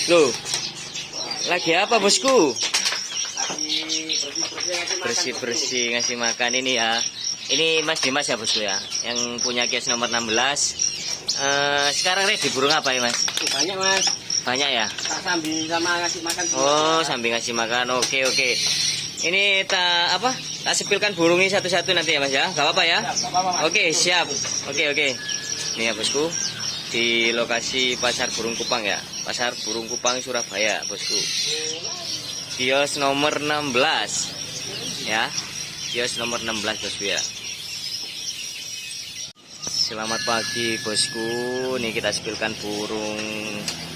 Loh, lagi apa bosku? Lagi Bersih-bersih ngasih makan ini ya. Ini Mas Dimas ya bosku ya, yang punya kios nomor 16. Sekarang ready burung apa ya Mas? banyak mas. Banyak ya? Tak sambil sama ngasih makan. Oh, sambil ngasih makan. Oke. Ini tak sepilkan burung ini satu-satu nanti ya Mas ya. Gak apa-apa ya? Oke, siap. Oke. Ini ya bosku, di lokasi Pasar Burung Kupang ya. Pasar Burung Kupang Surabaya bosku. Kios nomor 16 ya. Kios nomor 16 bosku ya. Selamat pagi bosku. Nih kita sepilkan burung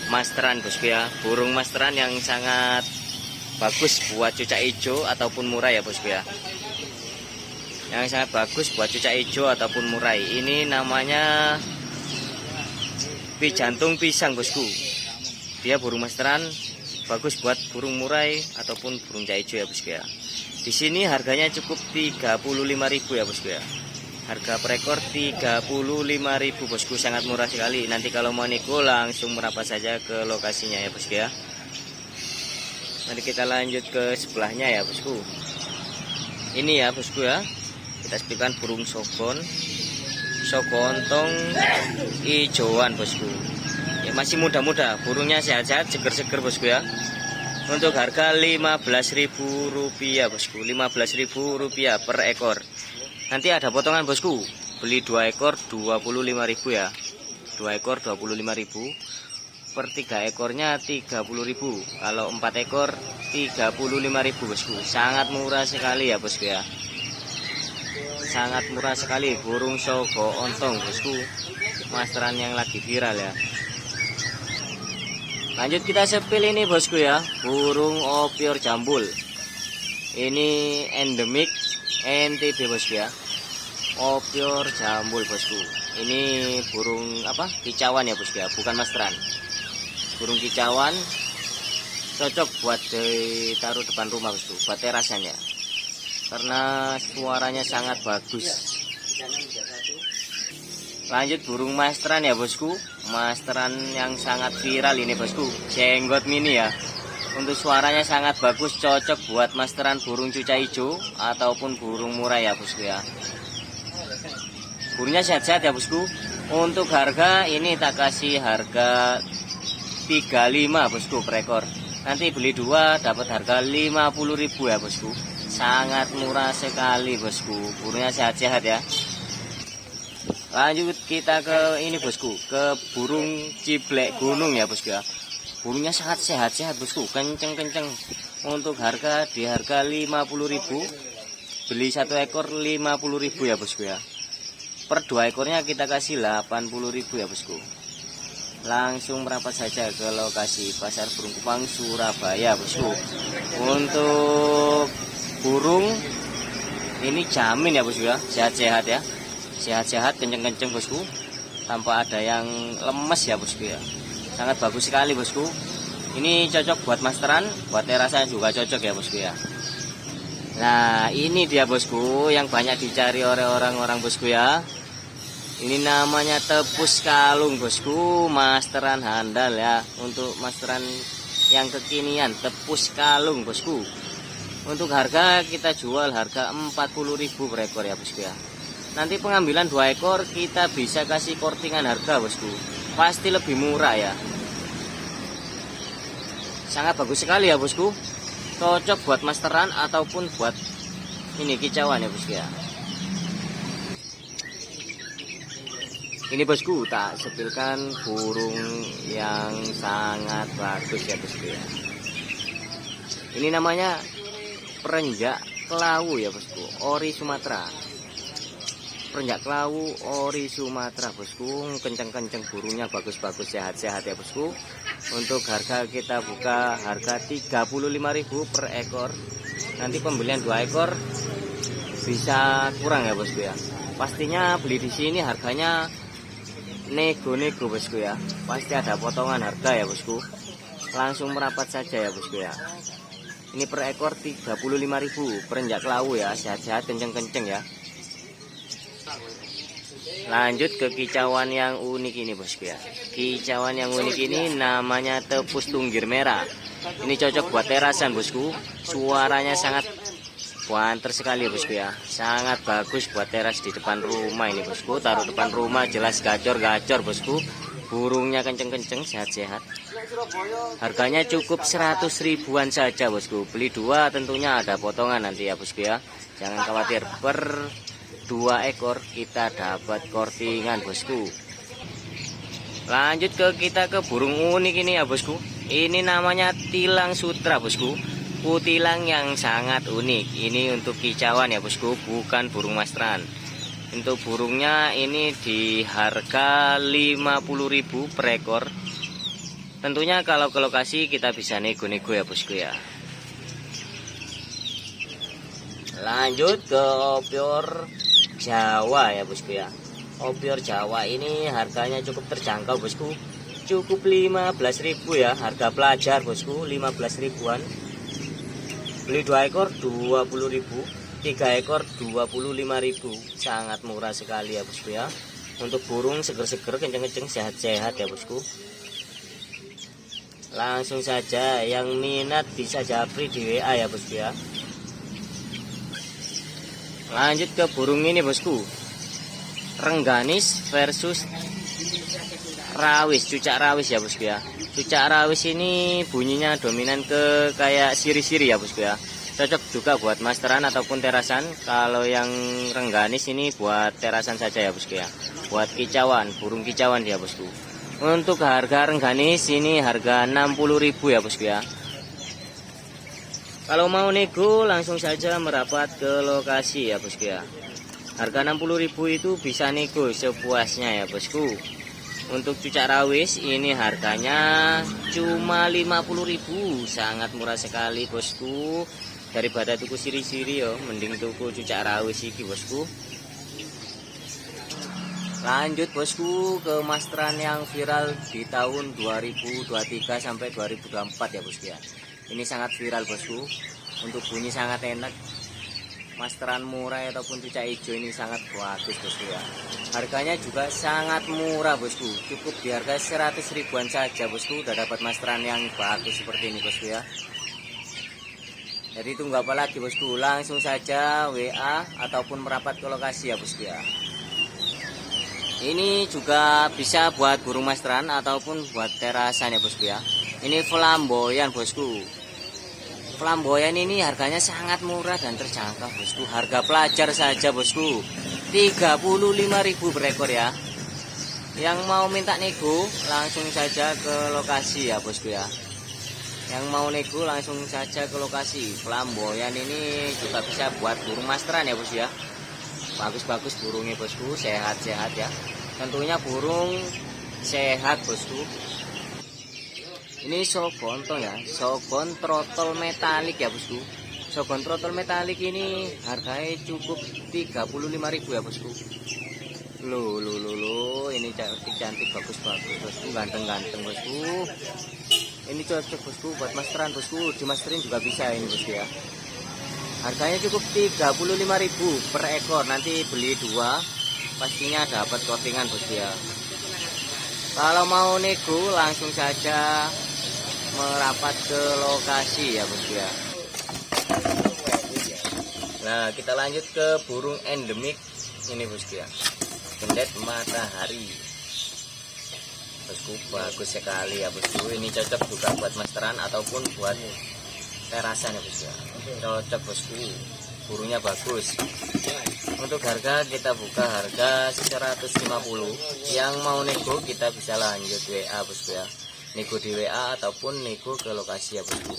masteran bosku ya. Burung masteran yang sangat bagus buat cucak hijau ataupun murai ya bosku ya. Yang sangat bagus buat cucak hijau ataupun murai. Ini namanya jantung pisang bosku. Dia burung masteran, bagus buat burung murai ataupun burung cucak hijau ya bosku ya. Di sini harganya cukup 35.000 ya bosku ya. Harga per ekor 35.000 bosku, sangat murah sekali. Nanti kalau mau nego langsung merapat saja ke lokasinya ya bosku ya. Nanti kita lanjut ke sebelahnya ya bosku. Ini ya bosku ya, kita sepilkan burung sogontong hijauan bosku ya, masih muda-muda, burungnya sehat-sehat, seger-seger bosku ya. Untuk harga Rp15.000 bosku, Rp15.000 per ekor. Nanti ada potongan bosku, beli 2 ekor 25.000 ya. 2 ekor 25.000, per 3 ekornya 30.000. Kalau 4 ekor 35.000 bosku. Sangat murah sekali ya bosku ya. Sangat murah sekali burung sogo ontong bosku, masteran yang lagi viral ya. Lanjut kita sepil ini bosku ya, burung opior jambul. Ini endemik NTB bosku ya. Opior jambul bosku. Ini burung kicauan ya bosku ya, bukan masteran. Burung kicauan cocok buat ditaruh depan rumah bosku, buat terasan ya. Karena suaranya sangat bagus. Lanjut burung masteran ya bosku, masteran yang sangat viral ini bosku, jenggot mini ya. Untuk suaranya sangat bagus, cocok buat masteran burung cucak hijau ataupun burung murai ya bosku ya. Burungnya sehat-sehat ya bosku. Untuk harga ini tak kasih harga 35 bosku per ekor. Nanti beli 2 dapat harga 50.000 ya bosku. Sangat murah sekali bosku, burungnya sehat-sehat ya. Lanjut kita ke ini bosku, ke burung ciblek gunung ya bosku ya. Burungnya sangat sehat-sehat bosku, kenceng-kenceng. Untuk harga di harga 50.000, beli 1 ekor 50.000 ya bosku ya. Per 2 ekornya kita kasih 80.000 ya bosku. Langsung merapat saja ke lokasi Pasar Burung Kupang Surabaya bosku. Untuk burung ini jamin ya bosku ya, sehat-sehat ya. Sehat-sehat, kenceng-kenceng bosku, tanpa ada yang lemes ya bosku ya. Sangat bagus sekali bosku. Ini cocok buat masteran, buat terasan juga cocok ya bosku ya. Nah ini dia bosku yang banyak dicari oleh orang-orang bosku ya. Ini namanya tepus kalung bosku, masteran handal ya. Untuk masteran yang kekinian, tepus kalung bosku. Untuk harga kita jual harga 40.000 per ekor ya bosku ya. Nanti pengambilan 2 ekor kita bisa kasih kortingan harga bosku, pasti lebih murah ya. Sangat bagus sekali ya bosku, cocok buat masteran ataupun buat ini kicauan ya bosku ya. Ini bosku tak sepilkan burung yang sangat bagus ya bosku ya. Ini namanya perenjak kelawu ya bosku, ori Sumatera. Perenjak kelawu ori Sumatera bosku, kenceng-kenceng burungnya, bagus-bagus, sehat-sehat ya bosku. Untuk harga kita buka harga 35.000 per ekor. Nanti pembelian 2 ekor bisa kurang ya bosku ya. Pastinya beli di sini harganya nego-nego bosku ya. Pasti ada potongan harga ya bosku. Langsung merapat saja ya bosku ya. Ini per ekor 35.000, perenjak kelawu ya, sehat-sehat, kenceng-kenceng ya. Lanjut ke kicauan yang unik ini bosku ya. Kicauan yang unik ini namanya tepus tunggir merah. Ini cocok buat terasan bosku. Suaranya sangat banter sekali bosku ya. Sangat bagus buat teras di depan rumah ini bosku. Taruh depan rumah jelas gacor-gacor bosku. Burungnya kenceng-kenceng, sehat-sehat. Harganya cukup 100 ribuan saja bosku. Beli dua tentunya ada potongan nanti ya bosku ya. Jangan khawatir, per 2 ekor kita dapat kortingan bosku. Lanjut kita ke burung unik ini ya bosku. Ini namanya tilang sutra bosku. Kutilang yang sangat unik. Ini untuk kicauan ya bosku, bukan burung mastran. Untuk burungnya ini di harga 50.000 per ekor. Tentunya kalau ke lokasi kita bisa nego-nego ya bosku ya. Lanjut ke opior Jawa ya bosku ya. Opior Jawa ini harganya cukup terjangkau bosku. Cukup 15.000 ya, harga pelajar bosku, 15 ribuan. Beli 2 ekor 20.000. 3 ekor 25.000. Sangat murah sekali ya bosku ya. Untuk burung seger-seger, kenceng-kenceng, sehat-sehat ya bosku. Langsung saja yang minat bisa japri di WA ya bosku ya. Lanjut ke burung ini bosku. Rengganis versus rawis, cucak rawis ya bosku ya. Cucak rawis ini bunyinya dominan ke kayak siri-siri ya bosku ya. Cocok juga buat masteran ataupun terasan. Kalau yang rengganis ini buat terasan saja ya bosku ya. Buat kicauan, burung kicauan ya bosku. Untuk harga rengganis ini harga 60.000 ya bosku ya. Kalau mau nego langsung saja merapat ke lokasi ya bosku ya. Harga 60.000 itu bisa nego sepuasnya ya bosku. Untuk cucak rawis ini harganya cuma 50.000. Sangat murah sekali bosku. Daripada tuku siri-siri yo, mending tuku cucak rawis iki bosku. Lanjut bosku ke masteran yang viral di tahun 2023 sampai 2024 ya bosku ya. Ini sangat viral bosku. Untuk bunyi sangat enak. Masteran murah ataupun cucak hijau ini sangat bagus bosku ya. Harganya juga sangat murah bosku. Cukup di harga 100 ribuan saja bosku. Udah dapat masteran yang bagus seperti ini bosku ya. Jadi tunggu apa lagi bosku, langsung saja WA ataupun merapat ke lokasi ya bosku ya. Ini juga bisa buat burung masteran ataupun buat terasan ya bosku ya. Ini flamboyan bosku. Flamboyan ini harganya sangat murah dan terjangkau bosku. Harga pelajar saja bosku, 35.000 per ekor ya. Yang mau minta nego langsung saja ke lokasi ya bosku ya. Yang mau nego langsung saja ke lokasi. Flamboyan ini juga bisa buat burung masteran ya bosku ya. Bagus-bagus burungnya bosku, sehat-sehat ya. Tentunya burung sehat bosku. Ini sogontong ya, sogon trotol metalik ya bosku. Sogon trotol metalik ini harganya cukup 35.000 ya bosku. Loh, ini cantik bagus-bagus bosku, ganteng-ganteng bosku. Ini cocok bosku buat masteran bosku, dimasterin juga bisa ini bosku ya. Harganya cukup 35.000 per ekor. Nanti beli dua pastinya dapat kortingan bosku ya. Kalau mau nego langsung saja merapat ke lokasi ya bosku ya. Nah kita lanjut ke burung endemik ini bosku ya. Gendet matahari bosku, bagus sekali ya bosku. Ini cocok juga buat masteran ataupun buat terasan ya bosku ya. Cocok bosku, burungnya bagus. Untuk harga kita buka harga 150. Yang mau nego kita bisa lanjut WA bosku ya. Nego di WA ataupun nego ke lokasi ya bosku.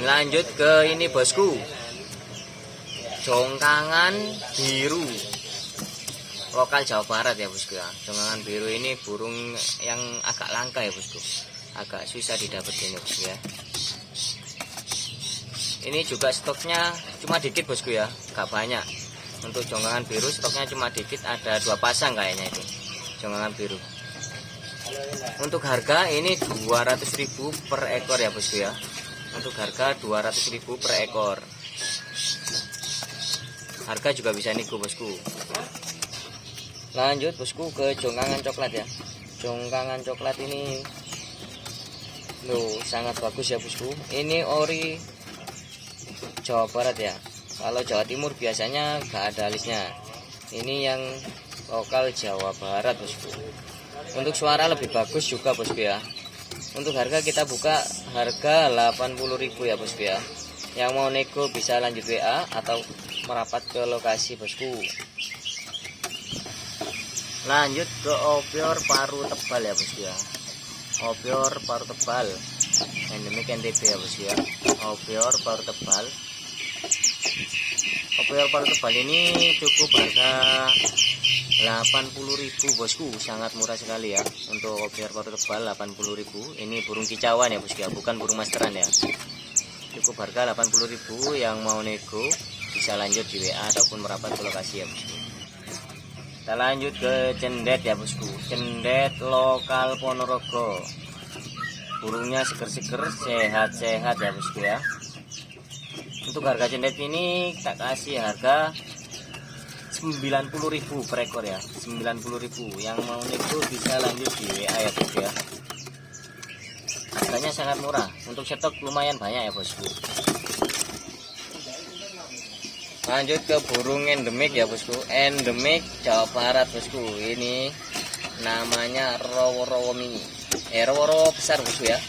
Lanjut ke ini bosku, jongkangan biru lokal Jawa Barat ya bosku ya. Jongkangan biru ini burung yang agak langka ya bosku, agak susah didapat ini bosku ya. Ini juga stoknya cuma dikit bosku ya, gak banyak. Untuk jongkangan biru stoknya cuma dikit, ada 2 pasang kayaknya ini jongkangan biru. Untuk harga ini 200.000 per ekor ya bosku ya. Untuk harga 200.000 per ekor. harga juga bisa nego bosku. Lanjut bosku ke jongkangan coklat ya. Jongkangan coklat ini loh sangat bagus ya bosku. Ini ori Jawa Barat ya. Kalau Jawa Timur biasanya gak ada alisnya. Ini yang lokal Jawa Barat bosku. Untuk suara lebih bagus juga bosku ya. Untuk harga kita buka harga 80.000 ya bosku ya. Yang mau nego bisa lanjut WA atau merapat ke lokasi bosku. Lanjut ke opior paru tebal ya bosku ya. Opior paru tebal endemik NTB ya bosku ya. Opior paru tebal. Opior paru tebal ini cukup harga 80.000 bosku, sangat murah sekali ya. Untuk opior paru tebal 80.000. Ini burung kicauan ya bosku ya, bukan burung masteran ya. Cukup harga 80.000. Yang mau nego bisa lanjut di WA ataupun merapat ke lokasi ya bosku. Kita lanjut ke cendet ya bosku. Cendet lokal Ponorogo. Burungnya seger-seger, sehat-sehat ya bosku ya. Untuk harga cendet ini kita kasih harga 90.000 per ekor ya. 90.000. Yang mau nego bisa lanjut di WA ya bosku ya. Harganya sangat murah. Untuk stok lumayan banyak ya bosku. Lanjut ke burung endemik ya bosku. Endemik Jawa Barat bosku. Ini namanya rowo-rowo mini. Rowo-rowo besar bosku ya.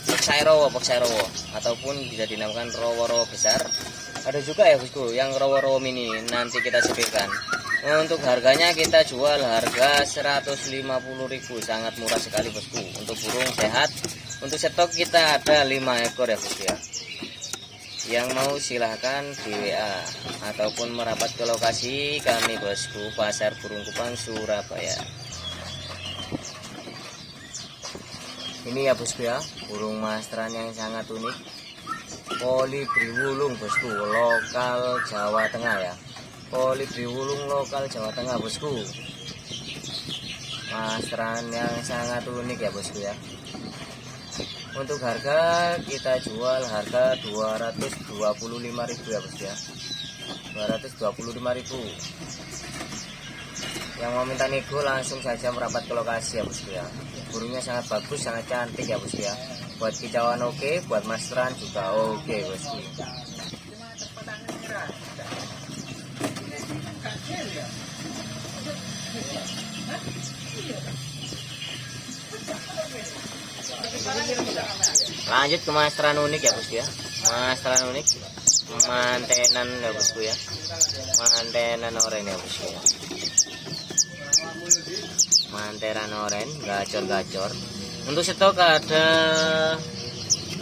Boksairowo ataupun bisa dinamakan rowo-rowo besar. Ada juga ya bosku yang rowo-rowo mini, nanti kita sebutkan. Untuk harganya kita jual harga 150.000, sangat murah sekali bosku. Untuk burung sehat, untuk stok kita ada 5 ekor ya bosku ya. Yang mau silahkan di WA ataupun merapat ke lokasi kami bosku, Pasar Burung Kupang, Surabaya. Ini ya bosku ya, burung masteran yang sangat unik. Kolibri wulung bosku, lokal Jawa Tengah ya. Kolibri wulung lokal Jawa Tengah bosku. Masteran yang sangat unik ya bosku ya. Untuk harga kita jual harga 225.000 ya bosku ya. 225.000. Yang mau minta nego langsung saja merapat ke lokasi ya bosku ya. Burungnya sangat bagus, sangat cantik ya bosku ya. Buat kicauan oke, buat masteran juga oke bosku. Lanjut ke masteran unik ya bosku ya. Masteran unik mantenan ya bosku ya. Mantenan oren ya bosku ya. Mantenan oren gacor-gacor. Untuk stok ada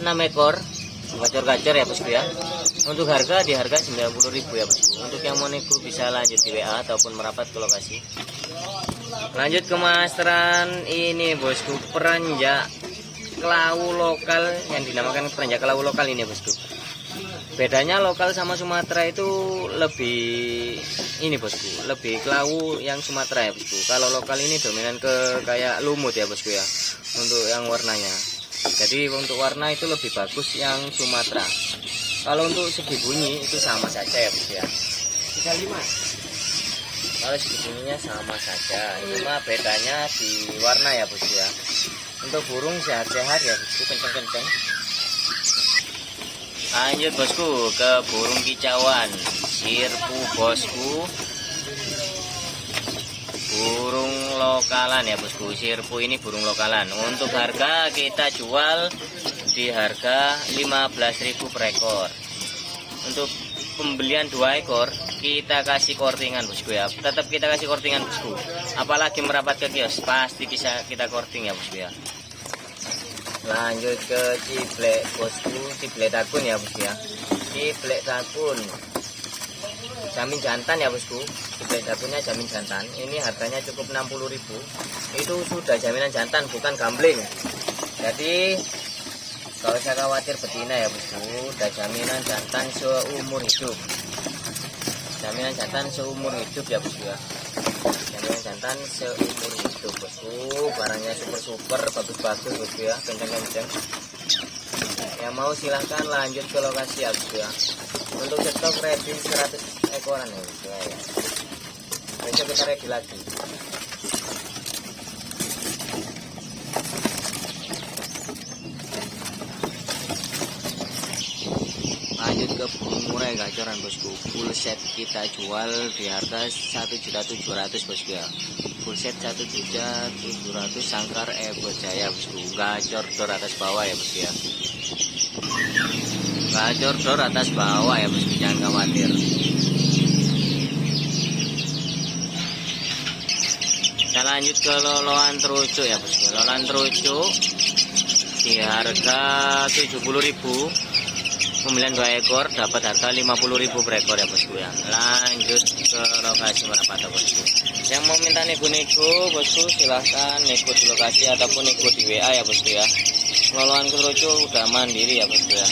6 ekor gacor-gacor ya bosku ya. Untuk harga di harga 90.000 ya bosku. Untuk yang mau nego bisa lanjut di WA ataupun merapat ke lokasi. Lanjut ke masteran ini bosku, peranjak kelau lokal yang dinamakan peranjak kelau lokal ini bosku. Bedanya lokal sama Sumatera itu lebih ini bosku, lebih kelau yang Sumatera ya bosku. Kalau lokal ini dominan ke kayak lumut ya bosku ya. Untuk yang warnanya, jadi untuk warna itu lebih bagus yang Sumatera. Kalau untuk segi bunyi itu sama saja ya bosku ya. Bisa 5. Kalau segi bunyinya sama saja, cuma bedanya di warna ya bosku ya. Untuk burung sehat-sehat ya bosku, kenceng-kenceng. Lanjut bosku ke burung kicauan sirpu bosku. Burung lokalan ya bosku, sirpu ini burung lokalan. Untuk harga kita jual di harga 15.000 per ekor. Untuk pembelian 2 ekor kita kasih kortingan bosku ya. Tetap kita kasih kortingan bosku. Apalagi merapat ke kios pasti bisa kita korting ya bosku ya. Lanjut ke ciblek bosku, ciblek takun ya bosku ya. Ciblek takun jamin jantan ya bosku. Ciblek takunnya jamin jantan. Ini harganya cukup 60.000. Itu sudah jaminan jantan, bukan gambling. Jadi kalau saya khawatir betina ya bosku, udah jaminan jantan seumur hidup. Jaminan jantan seumur hidup ya bosku ya. Jaminan jantan seumur hidup bosku. Barangnya super bagus-bagus bosku ya, kenceng-kenceng. Yang mau silahkan lanjut ke lokasi ya bosku ya. Untuk stok ready 100 ekoran ya bosku ya. Besok kita ready lagi. Lanjut ke burung murai gacoran bosku, full set kita jual di harga 1.700.000 bosku ya. Full set 1.700.000 sangkar Evo Jaya bosku, gacor dor atas bawah ya bosku ya. Gacor dor atas bawah ya bosku, jangan khawatir. Kita lanjut ke loloan terucuk ya bosku. Loloan terucuk di harga 70.000. Pembelian 2 ekor dapat harga 50.000 per ekor ya bosku ya. Lanjut ke lokasi merapat bosku. Yang mau minta nego-nego bosku silahkan nego di lokasi ataupun nego di WA ya bosku ya. Loloan terucuk udah mandiri ya bosku ya.